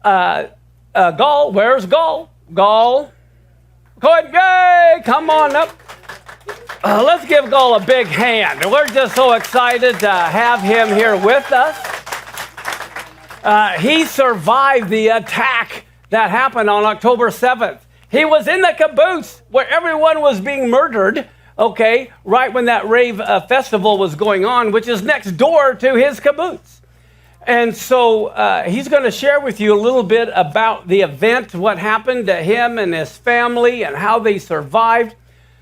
Gall, where's Gall? Gall. Go ahead, yay! Come on up. Let's give Gall a big hand. We're just so excited to have him here with us. He survived the attack that happened on October 7th. He was in the kibbutz where everyone was being murdered, okay, right when that rave festival was going on, which is next door to his kibbutz. And so he's going to share with you a little bit about the event, what happened to him and his family and how they survived.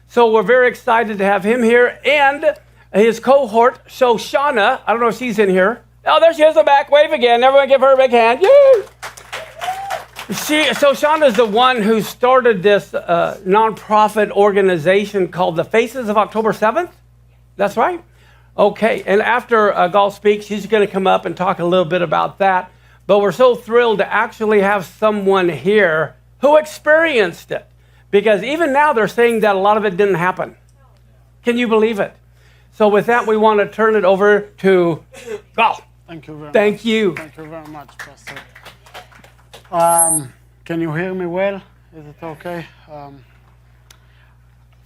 So we're very excited to have him here and his cohort, Shoshana. I don't know if she's in here. Oh, there she is, the back. Wave again. Everyone give her a big hand. Yay! Shoshana is the one who started this nonprofit organization called the Faces of October 7th. That's right. Okay, and after Gall speaks, she's going to come up and talk a little bit about that. But we're so thrilled to actually have someone here who experienced it. Because even now they're saying that a lot of it didn't happen. Can you believe it? So with that, we want to turn it over to Gall. Thank you very much. Thank you. Thank you very much, Pastor. Can you hear me well? Is it okay?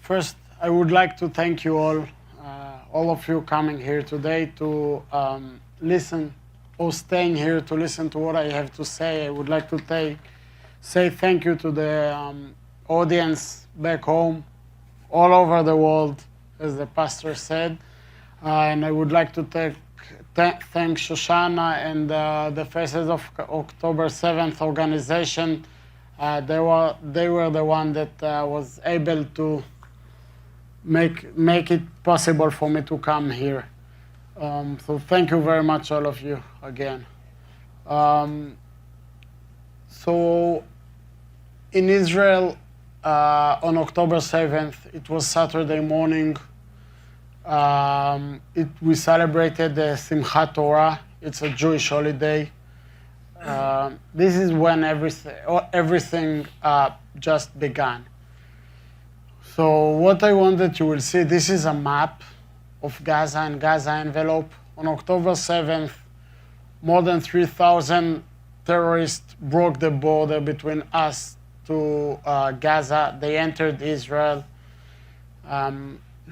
First, I would like to thank you all of you coming here today to listen or staying here to listen to what I have to say. I would like to say thank you to the audience back home, all over the world, as the pastor said. And I would like to thank Shoshana and the Faces of October 7th organization. They were the one that was able to make it possible for me to come here. So thank you very much, all of you, again. So in Israel, on October 7th, it was Saturday morning. We celebrated the Simchat Torah. It's a Jewish holiday. This is when everything just began. So what I want that you will see, this is a map of Gaza and Gaza envelope. On October 7th, more than 3,000 terrorists broke the border between us to Gaza. They entered Israel.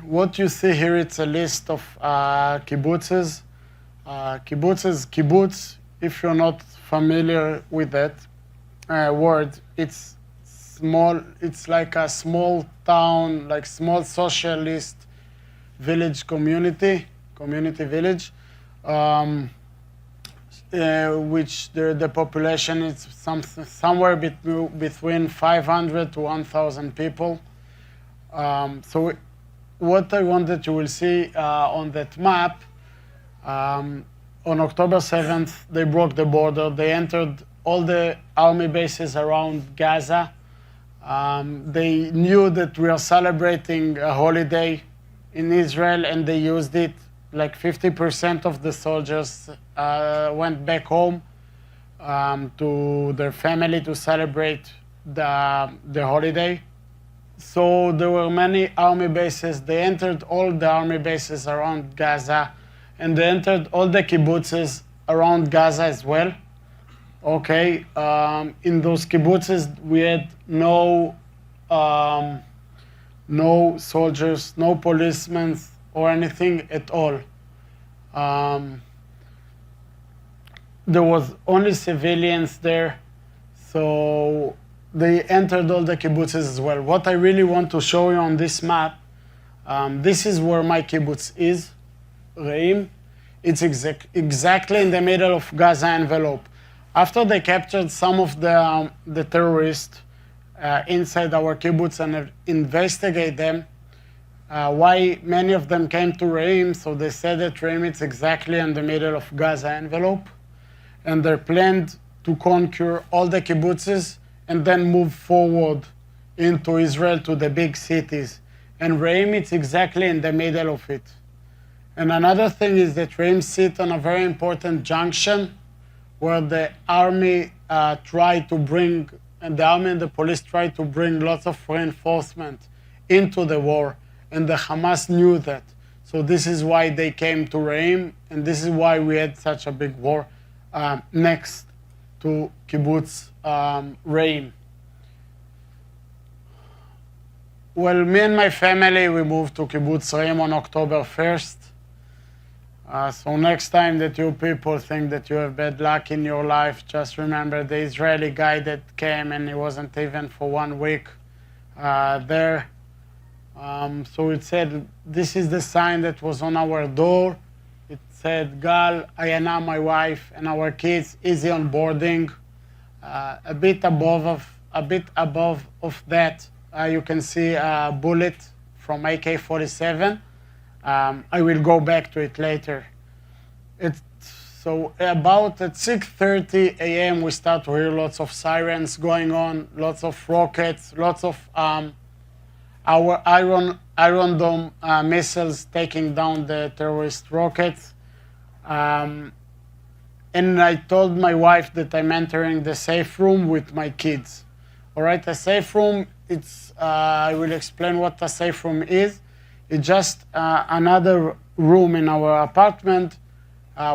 What you see here, it's a list of kibbutzes. Kibbutz, if you're not familiar with that word, it's small. It's like a small town, like small socialist village community village, which the population is somewhere between 500 to 1,000 people. So what I wanted you will see on that map, on October 7th, they broke the border. They entered all the army bases around Gaza. They knew that we are celebrating a holiday in Israel, and they used it. Like 50% of the soldiers went back home to their family to celebrate the holiday. So there were many army bases. They entered all the army bases around Gaza, and they entered all the kibbutzes around Gaza as well. Okay, in those kibbutzes, we had no soldiers, no policemen, or anything at all. There was only civilians there, so they entered all the kibbutzes as well. What I really want to show you on this map, this is where my kibbutz is, Reim. It's exactly in the middle of Gaza envelope. After they captured some of the terrorists inside our kibbutz and investigate them, why many of them came to Reim, so they said that Reim is exactly in the middle of Gaza envelope, and they planned to conquer all the kibbutzes and then move forward into Israel to the big cities. And Reim is exactly in the middle of it. And another thing is that Reim sits on a very important junction where the army tried to bring, and the army and the police tried to bring lots of reinforcement into the war. And the Hamas knew that. So this is why they came to Reim, and this is why we had such a big war. Next. to Kibbutz Reim. Well, me and my family, we moved to Kibbutz Reim on October 1st. So next time that you people think that you have bad luck in your life, just remember the Israeli guy that came and he wasn't even for 1 week there. So it said, this is the sign that was on our door. It said, Gal, Ayana, my wife, and our kids, easy on boarding. A bit above of that, you can see a bullet from AK-47. I will go back to it later. So about at 6:30 a.m. we start to hear lots of sirens going on, lots of rockets, lots of our Iron Dome missiles taking down the terrorist rockets. And I told my wife that I'm entering the safe room with my kids. All right, a safe room, I will explain what a safe room is. It's just another room in our apartment,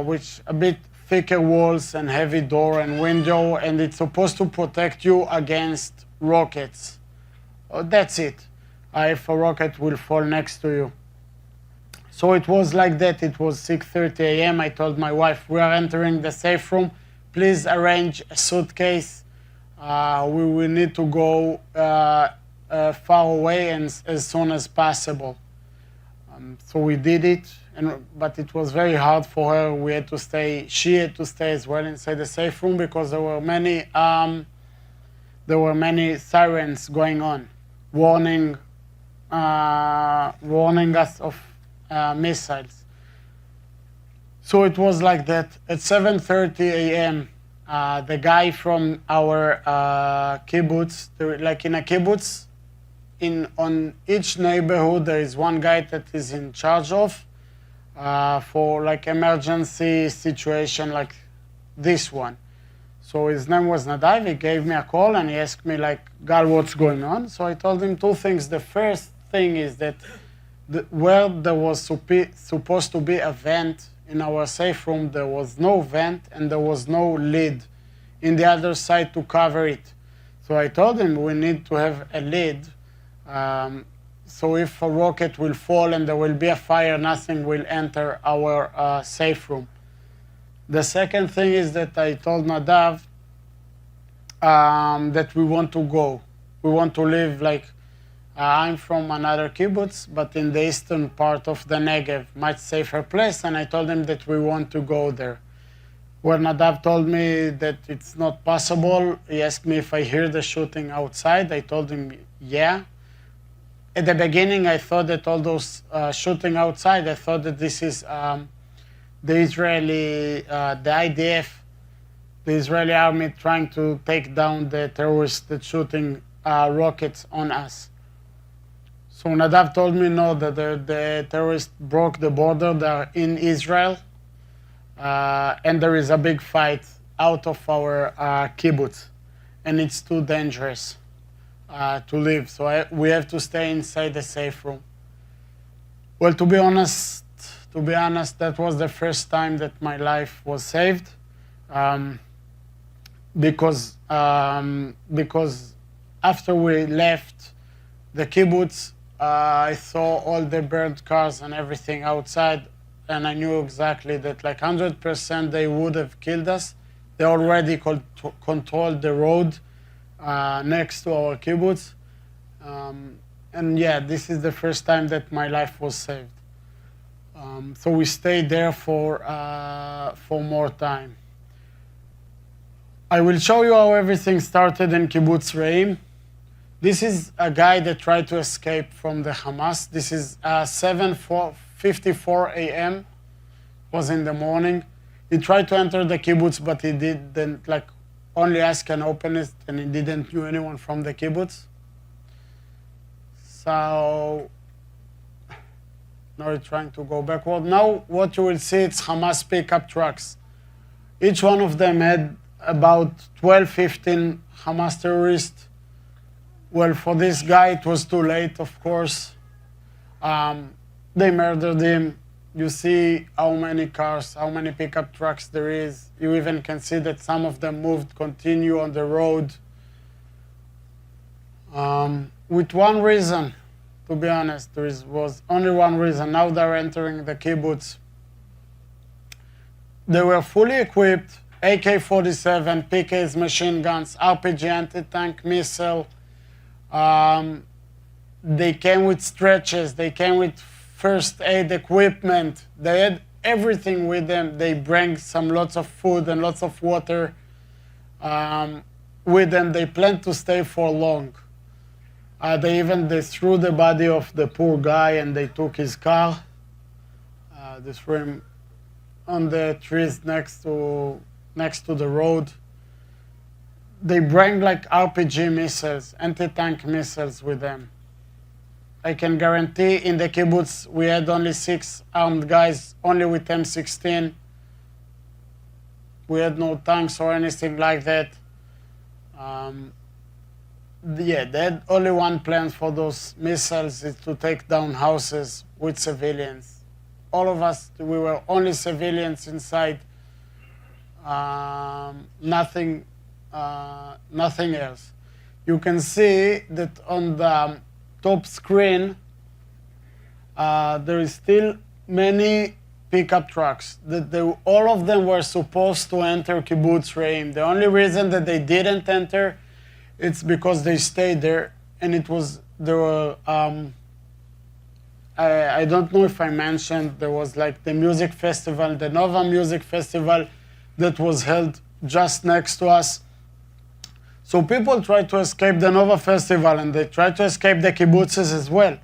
with a bit thicker walls and heavy door and window, and it's supposed to protect you against rockets. That's it. If a rocket will fall next to you. So it was like that. It was 6:30 a.m. I told my wife, we are entering the safe room. Please arrange a suitcase. We will need to go far away and as soon as possible. So we did it, but it was very hard for her. She had to stay as well inside the safe room because there were many sirens going on, warning us of missiles. So it was like that. At 7:30 a.m., the guy from our kibbutz, like in a kibbutz, on each neighborhood there is one guy that is in charge of for like emergency situation like this one. So his name was Nadav. He gave me a call and he asked me like, Gal, what's going on? So I told him two things. The first thing is that where there was supposed to be a vent in our safe room, there was no vent and there was no lid in the other side to cover it. So I told him we need to have a lid. So if a rocket will fall and there will be a fire, nothing will enter our safe room. The second thing is that I told Nadav that we want to go. We want to live like, I'm from another kibbutz, but in the eastern part of the Negev, much safer place, and I told him that we want to go there. When Nadav told me that it's not possible, he asked me if I hear the shooting outside. I told him, yeah. At the beginning, I thought that all those shooting outside, I thought that this is the Israeli, the IDF, the Israeli army trying to take down the terrorists that shooting rockets on us. So Nadav told me no, that the terrorists broke the border, they are in Israel, and there is a big fight out of our kibbutz, and it's too dangerous to live. So we have to stay inside the safe room. Well, to be honest, that was the first time that my life was saved, because after we left the kibbutz, I saw all the burnt cars and everything outside, and I knew exactly that like 100% they would have killed us. They already controlled the road next to our kibbutz. And yeah, this is the first time that my life was saved. So we stayed there for more time. I will show you how everything started in Kibbutz Reim. This is a guy that tried to escape from the Hamas. This is 7:54 a.m. was in the morning. He tried to enter the kibbutz, but he didn't, like, only ask and open it, and he didn't know anyone from the kibbutz. So now he's trying to go backward. Now what you will see, it's Hamas pickup trucks. Each one of them had about 12, 15 Hamas terrorists. Well, for this guy, it was too late, of course. They murdered him. You see how many cars, how many pickup trucks there is. You even can see that some of them moved, continue on the road. With one reason, to be honest, was only one reason. Now they're entering the kibbutz. They were fully equipped, AK-47, PKs, machine guns, RPG anti-tank missile. They came with stretchers. They came with first aid equipment. They had everything with them. They bring lots of food and lots of water with them. They planned to stay for long. They threw the body of the poor guy and they took his car. They threw him on the trees next to the road. They bring like RPG missiles, anti-tank missiles with them. I can guarantee in the kibbutz we had only 6 armed guys, only with M16. We had no tanks or anything like that. They had only one plan for those missiles, is to take down houses with civilians. All of us, we were only civilians inside. Nothing else. You can see that on the top screen, there is still many pickup trucks. All of them were supposed to enter Kibbutz Reim. The only reason that they didn't enter, it's because they stayed there, and I don't know if I mentioned, there was like the music festival, the Nova Music Festival, that was held just next to us. So people tried to escape the Nova Festival, and they tried to escape the kibbutzes as well.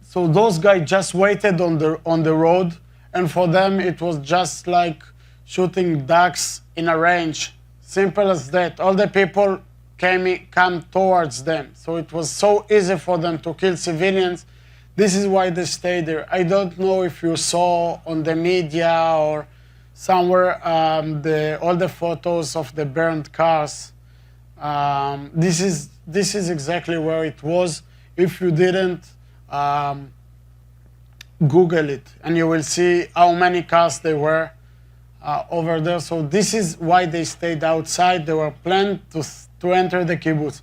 So those guys just waited on the road, and for them it was just like shooting ducks in a range. Simple as that. All the people come towards them. So it was so easy for them to kill civilians. This is why they stayed there. I don't know if you saw on the media or somewhere all the photos of the burned cars. This is exactly where it was. If you didn't, Google it, and you will see how many cars there were over there. So this is why they stayed outside. They were planned to enter the kibbutz.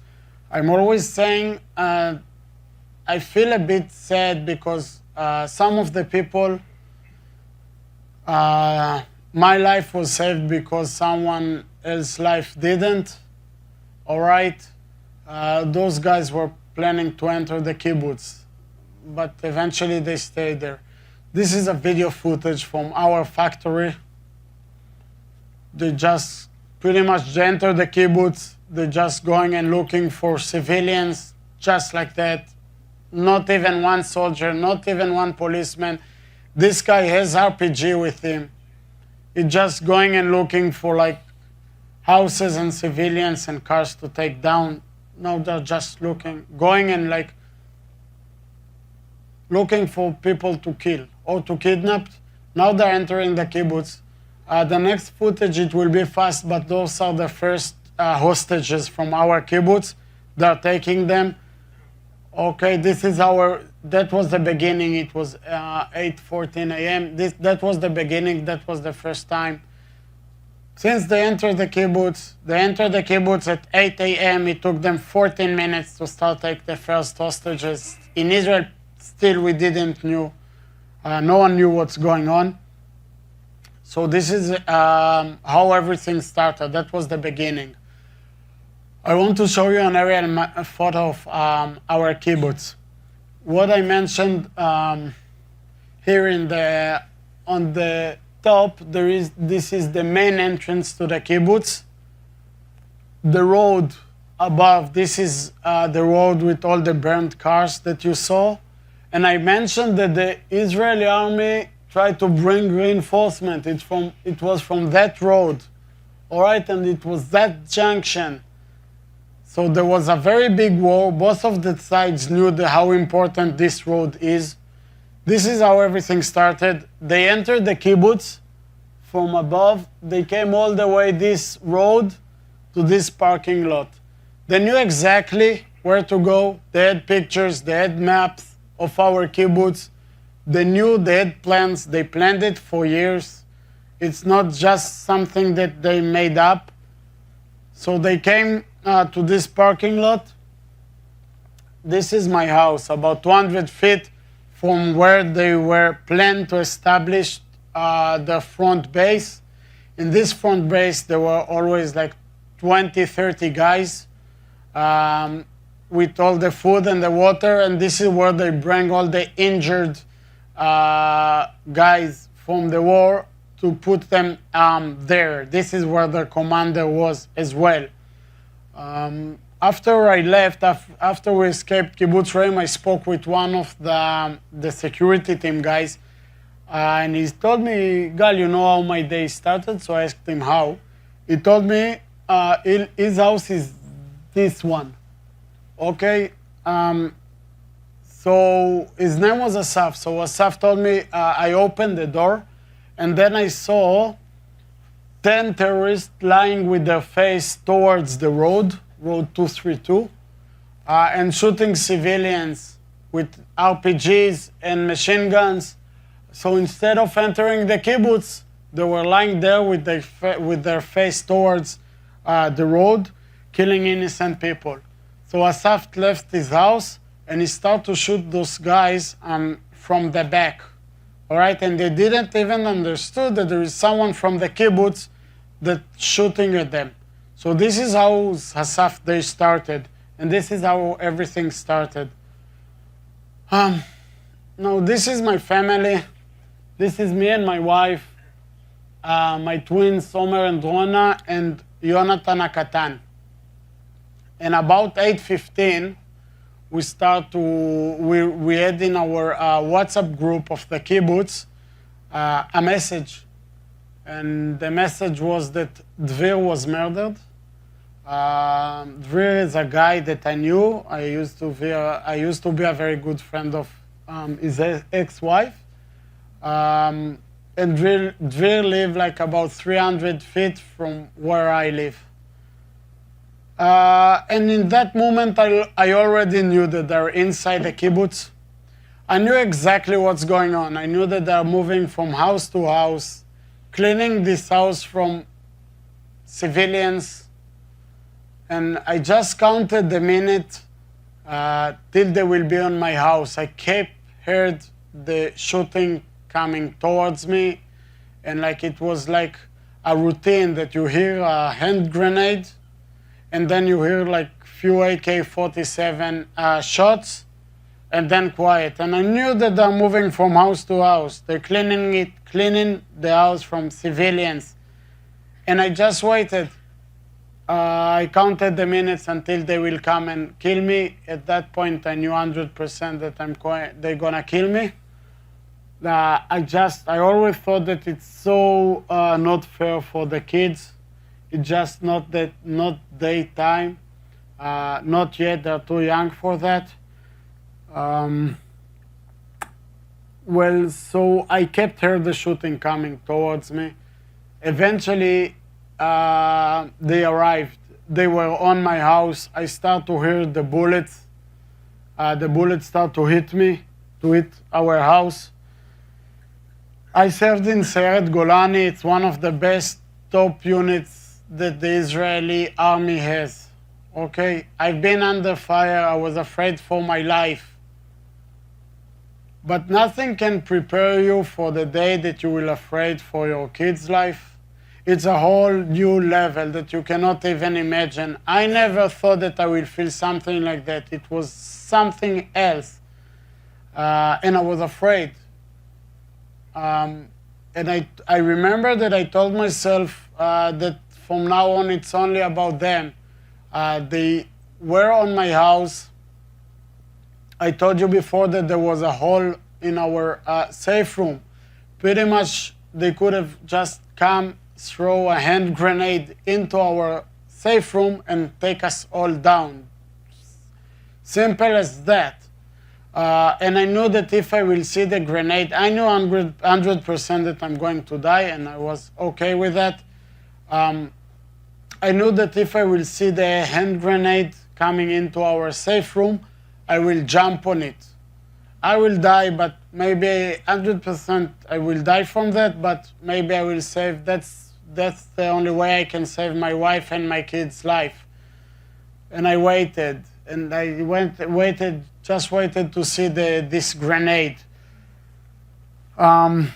I'm always saying I feel a bit sad because some of the people, my life was saved because someone else's life didn't. All right, those guys were planning to enter the kibbutz, but eventually they stayed there. This is a video footage from our factory. They just pretty much entered the kibbutz. They're just going and looking for civilians, just like that. Not even one soldier, not even one policeman. This guy has RPG with him. He's just going and looking for like houses and civilians and cars to take down. No, they're just going and like looking for people to kill or to kidnap. Now they're entering the kibbutz. The next footage, it will be fast, but those are the first hostages from our kibbutz. They're taking them. Okay, that was the beginning. It was 8:14 a.m. That was the beginning. That was the first time. Since they entered the kibbutz at 8 a.m. It took them 14 minutes to start take the first hostages. In Israel, still we didn't know. No one knew what's going on. So this is how everything started. That was the beginning. I want to show you an aerial photo of our kibbutz. What I mentioned here on the top, this is the main entrance to the kibbutz. The road above, this is the road with all the burned cars that you saw. And I mentioned that the Israeli army tried to bring reinforcement. It was from that road, all right, and it was that junction. So there was a very big war. Both of the sides knew how important this road is. This is how everything started. They entered the kibbutz from above. They came all the way this road to this parking lot. They knew exactly where to go. They had pictures, they had maps of our kibbutz. They knew they had plans. They planned it for years. It's not just something that they made up. So they came to this parking lot. This is my house, about 200 feet from where they were planned to establish the front base. In this front base, there were always like 20, 30 guys with all the food and the water, and this is where they bring all the injured guys from the war to put them there. This is where the commander was as well. After I left, after we escaped Kibbutz Reim, I spoke with one of the security team guys, and he told me, Gal, you know how my day started? So I asked him how. He told me his house is this one. Okay, so his name was Asaf. So Asaf told me, I opened the door, and then I saw 10 terrorists lying with their face towards the road 232, and shooting civilians with RPGs and machine guns. So instead of entering the kibbutz, they were lying there with their face towards the road, killing innocent people. So Asaf left his house, and he started to shoot those guys from the back. All right, and they didn't even understood that there is someone from the kibbutz that's shooting at them. So this is how Asaf day started, and this is how everything started. Now this is my family. This is me and my wife, my twins Omer and Rona, and Yonatan Akatan. And about 8:15, we had in our WhatsApp group of the kibbutz a message. And the message was that Dvir was murdered. Dvir is a guy that I knew. I used to be a very good friend of his ex-wife. And Dvir lived like about 300 feet from where I live. And in that moment, I already knew that they're inside the kibbutz. I knew exactly what's going on. I knew that they're moving from house to house, cleaning this house from civilians. And I just counted the minute till they will be on my house. I kept heard the shooting coming towards me, and like it was like a routine that you hear a hand grenade, and then you hear like few AK-47 shots, and then quiet. And I knew that they're moving from house to house. They're cleaning the house from civilians. And I just waited. I counted the minutes until they will come and kill me. At that point, I knew 100% that they're gonna kill me. I always thought that it's so not fair for the kids. It's just not daytime. Not yet. They're too young for that. Well, so I kept hearing the shooting coming towards me. Eventually, they arrived. They were on my house. I start to hear the bullets. The bullets start to hit me, to hit our house. I served in Sayeret Golani. It's one of the best top units that the Israeli army has. Okay, I've been under fire. I was afraid for my life. But nothing can prepare you for the day that you will afraid for your kid's life. It's a whole new level that you cannot even imagine. I never thought that I will feel something like that. It was something else. And I was afraid. And I remember that I told myself that from now on it's only about them. They were on my house. I told you before that there was a hole in our safe room. Pretty much they could have just come, throw a hand grenade into our safe room and take us all down. Simple as that. And I knew that if I will see the grenade, I knew 100% that I'm going to die, and I was okay with that. I knew that if I will see the hand grenade coming into our safe room, I will jump on it. I will die, but maybe 100% I will die from that, but maybe I will save, that's the only way I can save my wife and my kids' life. And I waited, and I waited to see this grenade. So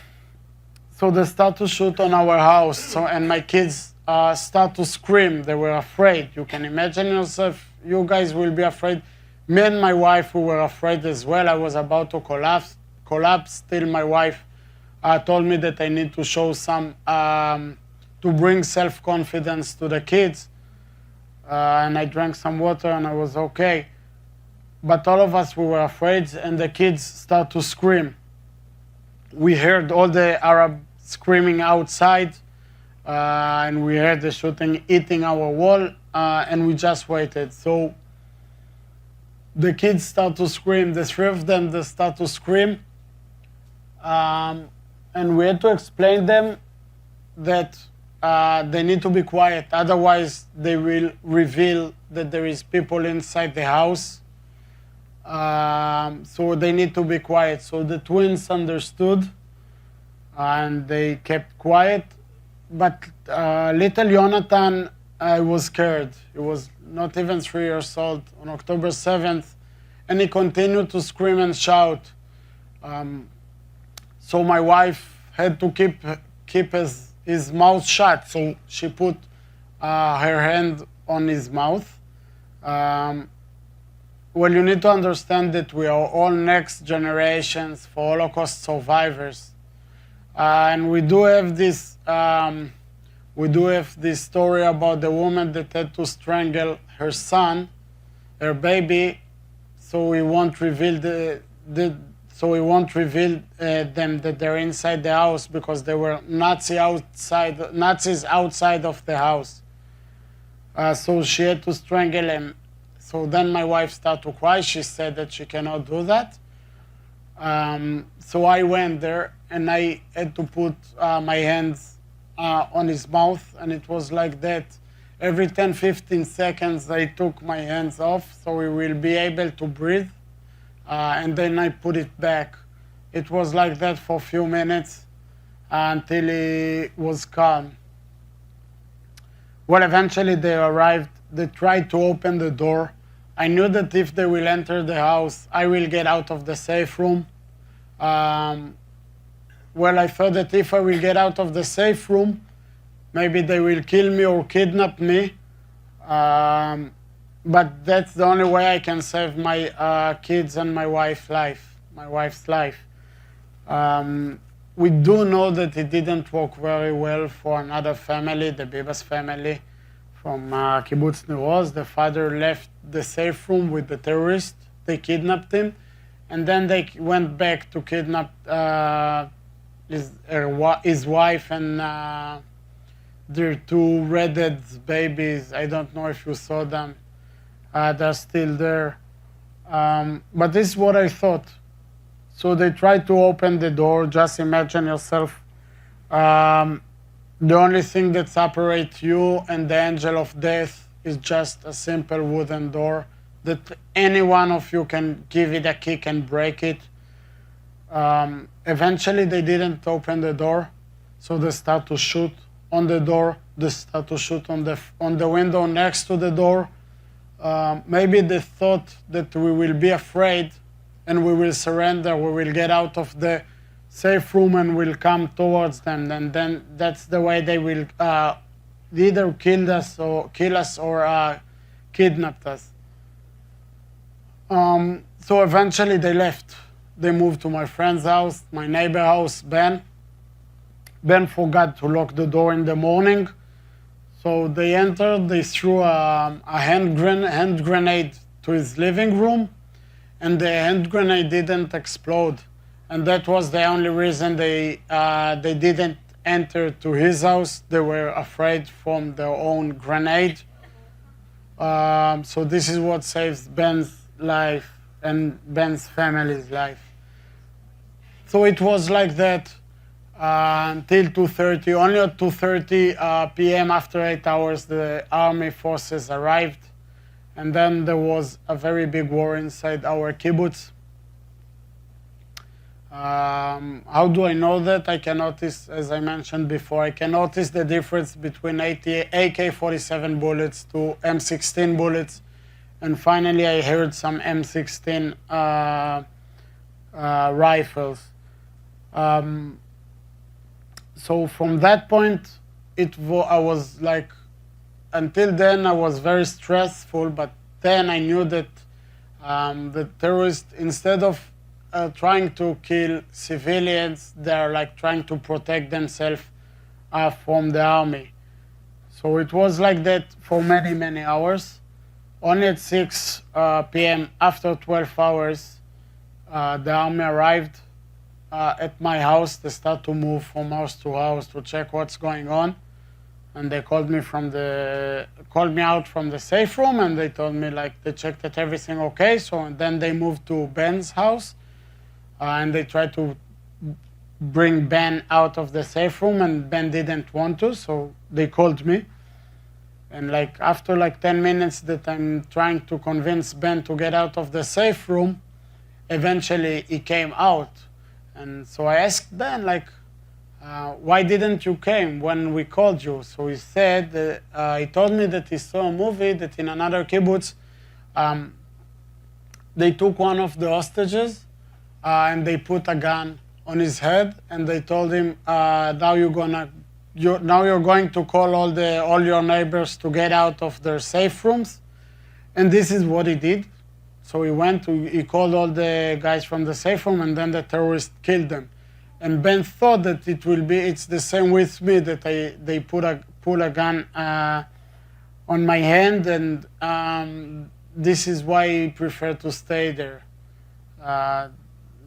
they start to shoot on our house, and my kids start to scream. They were afraid. You can imagine yourself, you guys will be afraid. Me and my wife, we were afraid as well. I was about to collapse. Still, my wife told me that I need to show some, to bring self-confidence to the kids. And I drank some water and I was okay. But all of us, we were afraid, and the kids start to scream. We heard all the Arab screaming outside, and we heard the shooting hitting our wall, and we just waited. So the kids start to scream. The three of them, they start to scream. And we had to explain them that they need to be quiet. Otherwise, they will reveal that there is people inside the house. So they need to be quiet. So the twins understood, and they kept quiet. But little Jonathan was scared. He was not even 3 years old on October 7th, and he continued to scream and shout. So my wife had to keep his mouth shut. So she put her hand on his mouth. Well, you need to understand that we are all next generations for Holocaust survivors, and we do have this story about the woman that had to strangle her son, her baby, so we won't reveal them that they're inside the house, because there were Nazis outside of the house. So she had to strangle him. So then my wife started to cry. She said that she cannot do that. So I went there, and I had to put my hands on his mouth, and it was like that. Every 10-15 seconds, I took my hands off so he will be able to breathe, and then I put it back. It was like that for a few minutes until he was calm. Well, eventually they arrived. They tried to open the door. I knew that if they will enter the house, I will get out of the safe room. Well, I thought that if I will get out of the safe room, maybe they will kill me or kidnap me. But that's the only way I can save my kids and my wife's life. We do know that it didn't work very well for another family, the Bibas family from Kibbutz Nir Oz. The father left the safe room with the terrorist. They kidnapped him, and then they went back to kidnap his wife and their two redhead babies. I don't know if you saw them. They're still there. But this is what I thought. So they tried to open the door. Just imagine yourself. The only thing that separates you and the angel of death is just a simple wooden door that any one of you can give it a kick and break it. Eventually they didn't open the door, so they start to shoot on the door. They start to shoot on the window next to the door. Maybe they thought that we will be afraid and we will surrender. We will get out of the safe room and will come towards them. And then that's the way they will either kill us or kidnap us. So eventually they left. They moved to my friend's house, my neighbor's house, Ben. Ben forgot to lock the door in the morning. So they entered, they threw a hand grenade to his living room, and the hand grenade didn't explode. And that was the only reason they didn't enter to his house. They were afraid from their own grenade. So this is what saves Ben's life and Ben's family's life. So it was like that until 2:30. Only at 2:30 p.m. after 8 hours, the army forces arrived. And then there was a very big war inside our kibbutz. How do I know that? I can notice, as I mentioned before, I can notice the difference between AK-47 bullets to M16 bullets. And finally, I heard some M16 rifles. So from that point, I was like, until then I was very stressful, but then I knew that the terrorists, instead of trying to kill civilians, they're like trying to protect themselves from the army. So it was like that for many, many hours. Only at 6 p.m. after 12 hours, the army arrived at my house. They start to move from house to house to check what's going on. And they called me out from the safe room, and they told me like they checked that everything okay. So and then they moved to Ben's house, and they tried to bring Ben out of the safe room, and Ben didn't want to, so they called me. And like after like 10 minutes that I'm trying to convince Ben to get out of the safe room, eventually he came out. And so I asked Ben like, why didn't you came when we called you? So he said, he told me that he saw a movie that in another kibbutz, they took one of the hostages and they put a gun on his head, and they told him, now you're going to call all your neighbors to get out of their safe rooms. And this is what he did. So he called all the guys from the safe room, and then the terrorists killed them. And Ben thought that it's the same with me, that they pull a gun on my hand, and this is why he preferred to stay there.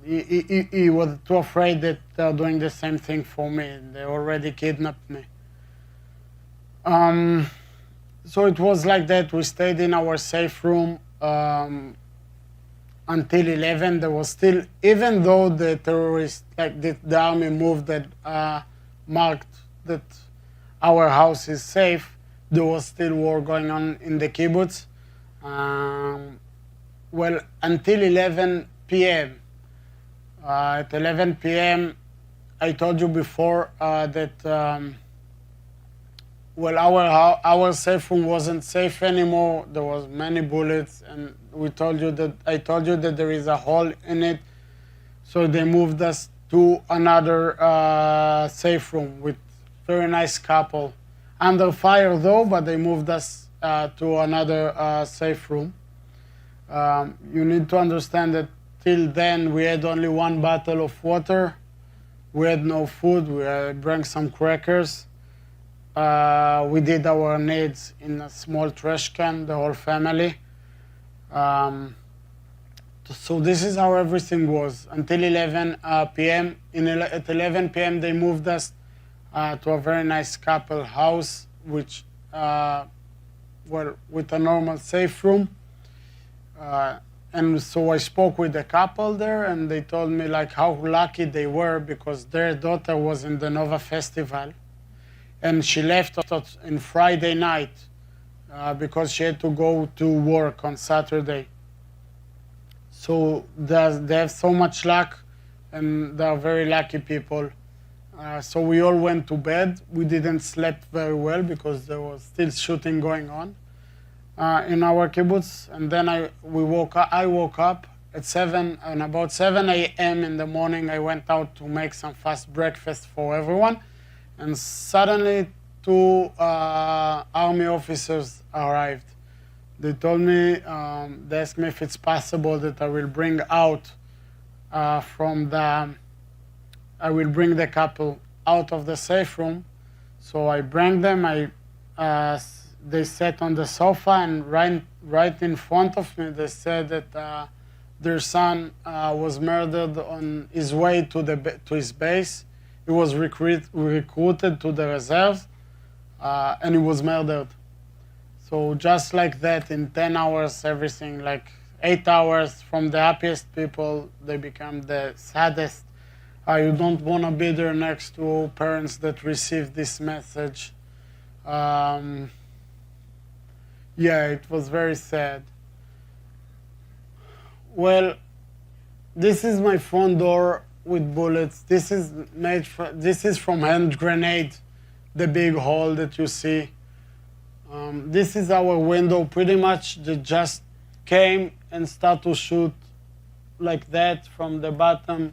He was too afraid that they're doing the same thing for me. They already kidnapped me. So it was like that. We stayed in our safe room until 11. There was still, even though the terrorists, like the army moved that marked that our house is safe, there was still war going on in the kibbutz. Well, until 11 p.m. At 11 p.m., I told you before that our safe room wasn't safe anymore. There was many bullets, and I told you that there is a hole in it. So they moved us to another safe room with very nice couple. Under fire though, but they moved us to another safe room. You need to understand that till then we had only one bottle of water. We had no food. We drank some crackers. We did our needs in a small trash can, the whole family. So this is how everything was until 11 p.m. At 11 p.m. they moved us to a very nice couple house, which with a normal safe room. And so I spoke with the couple there, and they told me like how lucky they were because their daughter was in the Nova Festival, and she left on Friday night because she had to go to work on Saturday. So they have so much luck, and they are very lucky people. So we all went to bed. We didn't sleep very well because there was still shooting going on in our kibbutz. And then I woke up at 7, and about 7 a.m. in the morning, I went out to make some fast breakfast for everyone. And suddenly 2 army officers arrived. They told me, they asked me if it's possible that I will bring the couple out of the safe room. So I bring them. They sat on the sofa, and right in front of me, they said that their son was murdered on his way to his base. He was recruited to the reserves, and he was murdered. So just like that, in 10 hours, everything, like 8 hours, from the happiest people, they become the saddest. You don't want to be there next to parents that receive this message. Yeah, it was very sad. Well, this is my front door. with bullets. This is this is from hand grenade, the big hole that you see. This is our window. Pretty much they just came and start to shoot like that from the bottom,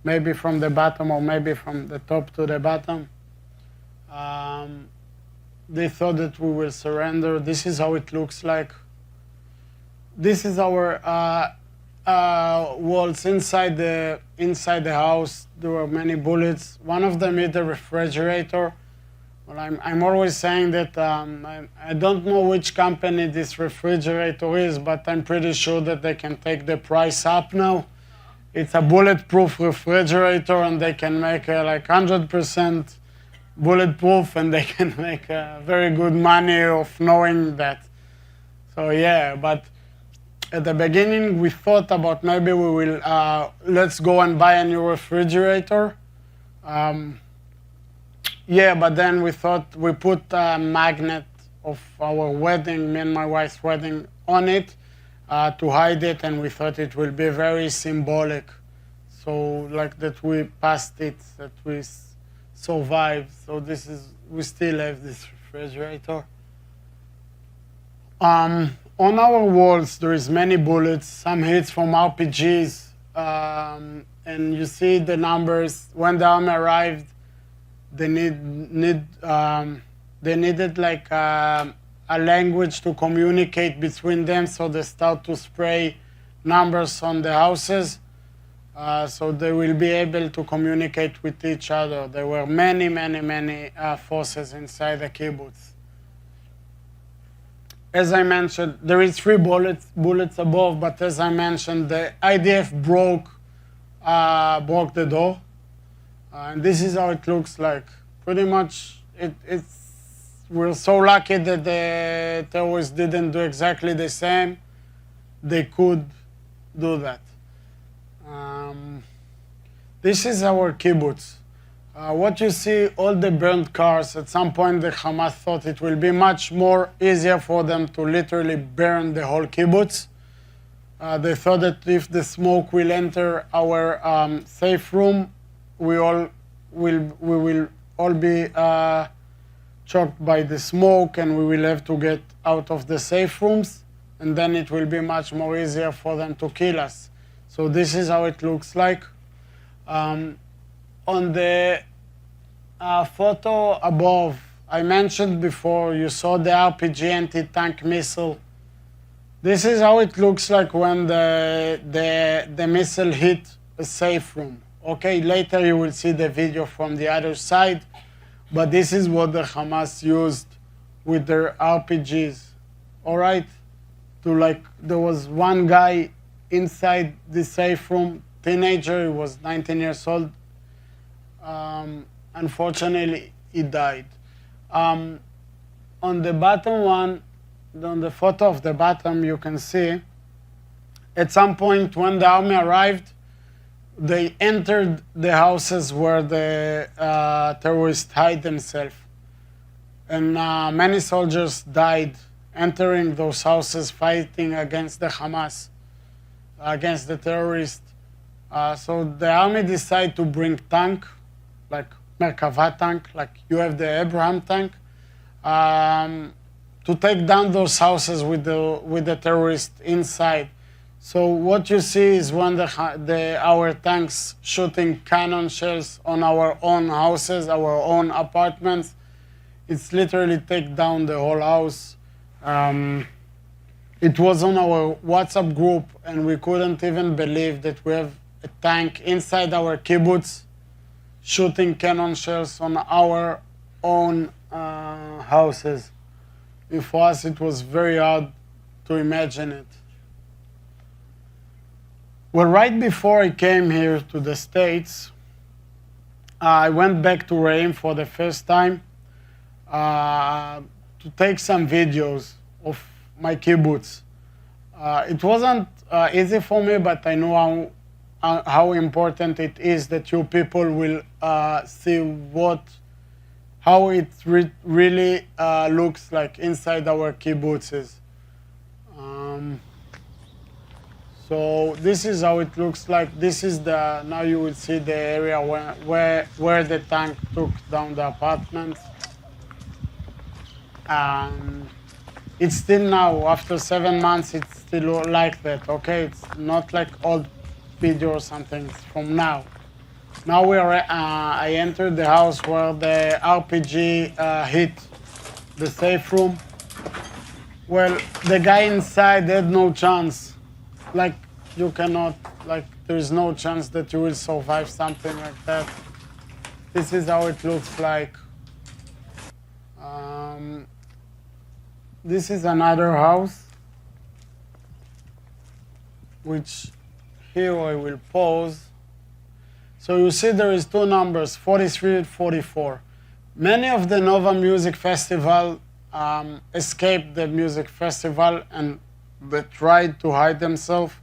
maybe from the bottom or maybe from the top to the bottom. They thought that we will surrender. This is how it looks like. This is our walls inside the house. There were many bullets. One of them hit the refrigerator. Well, I'm always saying that I don't know which company this refrigerator is, but I'm pretty sure that they can take the price up now. It's a bulletproof refrigerator, and they can make like 100% bulletproof, and they can make very good money of knowing that. So yeah, but at the beginning we thought about maybe we will let's go and buy a new refrigerator. Yeah, but then we thought we put a magnet of our wedding, me and my wife's wedding, on it to hide it, and we thought it will be very symbolic. So like that we passed it, that we survived. So we still have this refrigerator. On our walls there is many bullets, some hits from RPGs, and you see the numbers. When the army arrived, they needed like a language to communicate between them, so they start to spray numbers on the houses, so they will be able to communicate with each other. There were many forces inside the kibbutz. As I mentioned, there is 3 bullets above, but as I mentioned, the IDF broke the door. And this is how it looks like. Pretty much, we're so lucky that the terrorists didn't do exactly the same. They could do that. This is our kibbutz. What you see, all the burnt cars, at some point the Hamas thought it will be much more easier for them to literally burn the whole kibbutz. They thought that if the smoke will enter our safe room, we will all be choked by the smoke, and we will have to get out of the safe rooms, and then it will be much more easier for them to kill us. So this is how it looks like. On the photo above, I mentioned before, you saw the RPG anti-tank missile. This is how it looks like when the missile hit a safe room. Okay, later you will see the video from the other side, but this is what the Hamas used with their RPGs. All right, there was one guy inside the safe room, teenager, he was 19 years old. Unfortunately, he died. On the bottom one, on the photo of the bottom, you can see at some point when the army arrived, they entered the houses where the terrorists hide themselves. And many soldiers died entering those houses fighting against the Hamas, against the terrorists. So the army decided to bring tank, like Merkava tank, like you have the Abraham tank, to take down those houses with the terrorists inside. So what you see is when our tanks shooting cannon shells on our own houses, our own apartments. It's literally take down the whole house. It was on our WhatsApp group, and we couldn't even believe that we have a tank inside our kibbutz shooting cannon shells on our own houses. And for us, it was very hard to imagine it. Well, right before I came here to the States, I went back to Reim for the first time to take some videos of my kibbutz. It wasn't easy for me, but I know how important it is that you people will see how it really looks like inside our kibbutzes. So this is how it looks like. This is the, now you will see the area where the tank took down the apartment. It's still now, after 7 months, it's still like that, okay? It's not like old video or something, it's from now. Now I entered the house where the RPG hit the safe room. Well, the guy inside had no chance. Like, you cannot, like, there's no chance that you will survive something like that. This is how it looks like. This is another house, which here I will pause. So you see there is two numbers, 43 and 44. Many of the Nova Music Festival escaped the music festival and they tried to hide themselves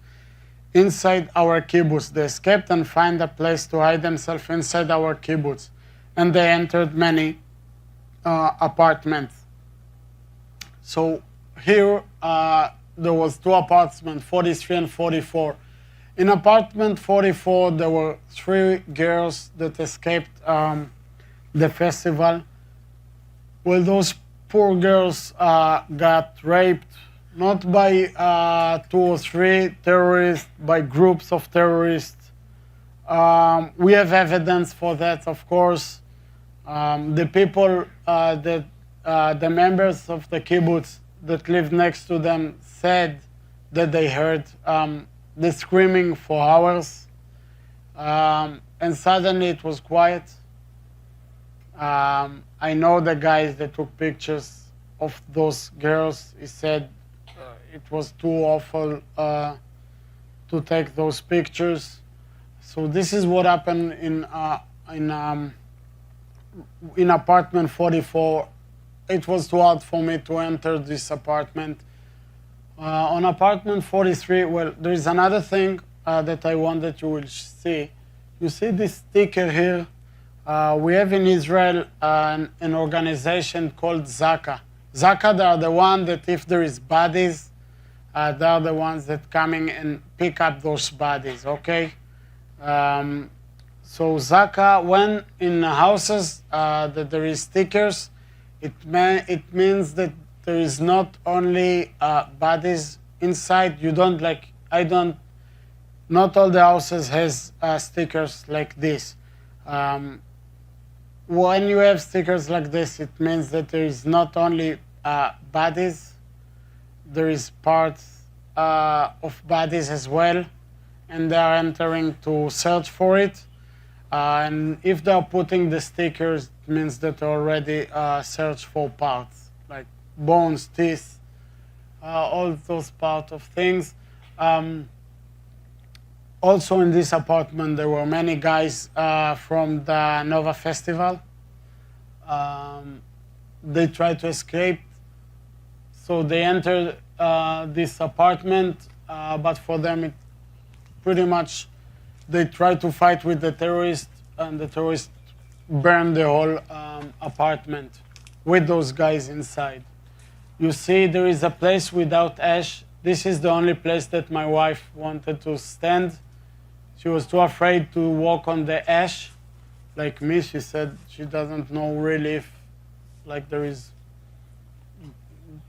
inside our kibbutz. They escaped and find a place to hide themselves inside our kibbutz. And they entered many apartments. So here there was two apartments, 43 and 44. In apartment 44, there were 3 girls that escaped the festival. Well, those poor girls got raped, not by 2 or 3 terrorists, by groups of terrorists. We have evidence for that, of course. The people, the members of the kibbutz that lived next to them said that they heard the screaming for hours, and suddenly it was quiet. I know the guys that took pictures of those girls. He said it was too awful to take those pictures. So this is what happened in apartment 44. It was too hard for me to enter this apartment. On apartment 43, well, there is another thing that I want that you will see. You see this sticker here? We have in Israel an organization called Zaka. Zaka, they are the ones that if there is bodies, they are the ones that coming and pick up those bodies, okay? So Zaka, when in houses that there is stickers, it means that there is not only bodies inside. You don't like, not all the houses has stickers like this. When you have stickers like this, it means that there is not only bodies, there is parts of bodies as well, and they are entering to search for it. And if they are putting the stickers, it means that they already search for parts, like bones, teeth, all those part of things. Also in this apartment, there were many guys from the Nova Festival. They tried to escape, so they entered this apartment, but for them it pretty much, they tried to fight with the terrorists, and the terrorists burned the whole apartment with those guys inside. You see, there is a place without ash. This is the only place that my wife wanted to stand. She was too afraid to walk on the ash. Like me, she said she doesn't know really if, like, there is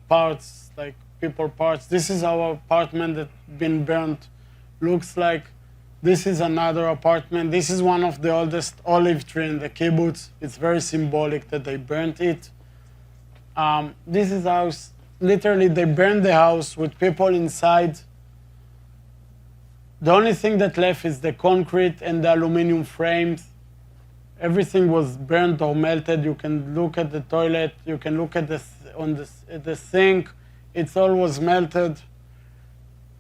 parts, like people parts. This is our apartment that been burnt. Looks like. This is another apartment. This is one of the oldest olive tree in the kibbutz. It's very symbolic that they burnt it. This is house. Literally, they burned the house with people inside. The only thing that left is the concrete and the aluminum frames. Everything was burnt or melted. You can look at the toilet. You can look at the sink. It's all was melted.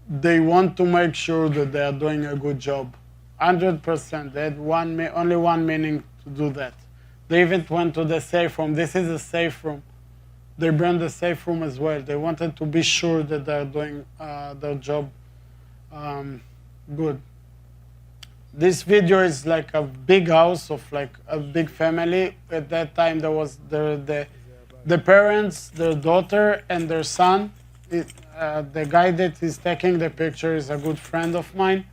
They want to make sure that they are doing a good job. 100%. They had only one meaning to do that. They even went to the safe room. This is a safe room. They burned the safe room as well. They wanted to be sure that they are doing their job good. This video is like a big house of like a big family. At that time, there was the parents, their daughter, and their son. The guy that is taking the picture is a good friend of mine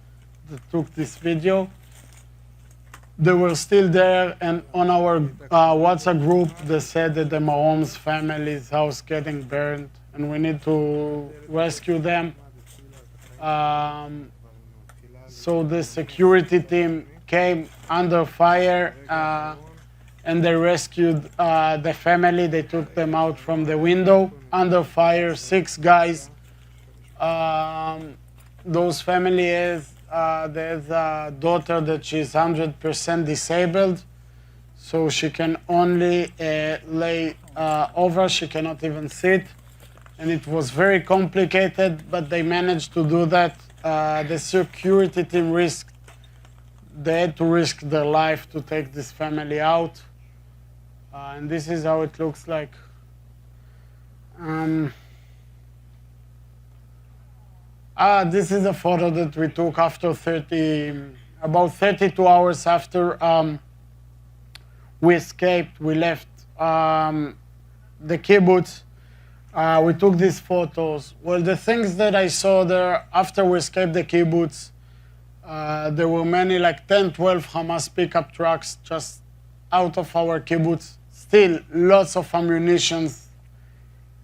that took this video. They were still there, and on our WhatsApp group, they said that the Mahomes family's house getting burned, and we need to rescue them. So the security team came under fire, and they rescued the family. They took them out from the window under fire, 6 guys. Those families, there's a daughter that she's 100% disabled, so she can only lay over, she cannot even sit. And it was very complicated, but they managed to do that. The security team they had to risk their life to take this family out. And this is how it looks like. This is a photo that we took after about 32 hours after we escaped. We left the kibbutz. We took these photos. Well, the things that I saw there after we escaped the kibbutz, there were many, like 10, 12 Hamas pickup trucks just out of our kibbutz. Still, lots of ammunition,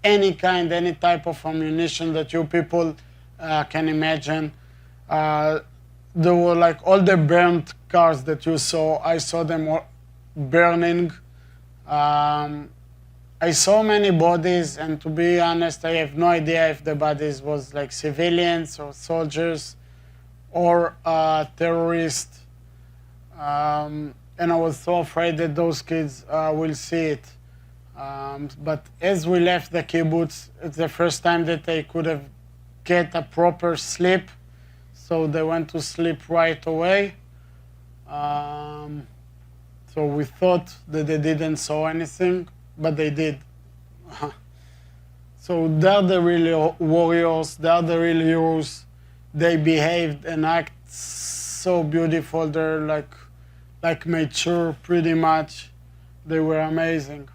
any kind, any type of ammunition that you people can imagine. There were like all the burnt cars that you saw. I saw them all burning. I saw many bodies, and to be honest, I have no idea if the bodies was like civilians or soldiers or terrorists. And I was so afraid that those kids will see it. But as we left the kibbutz, it's the first time that they could have get a proper sleep, so they went to sleep right away. So we thought that they didn't saw anything, but they did. So they're the real warriors, they're the real heroes. They behaved and act so beautiful. They're like mature pretty much. They were amazing.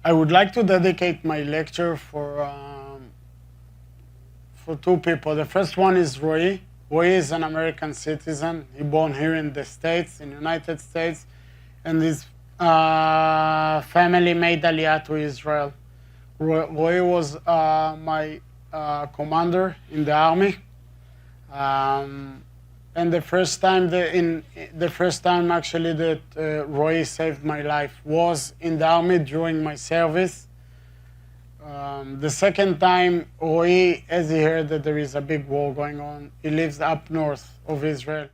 I would like to dedicate my lecture for 2 people. The first one is Roy. Roy is an American citizen. He born here in the States, in the United States, and his family made Aliyah to Israel. Roy was my commander in the army. And the first time actually that Roy saved my life was in the army during my service. The second time, Roy, as he heard that there is a big war going on, he lives up north of Israel.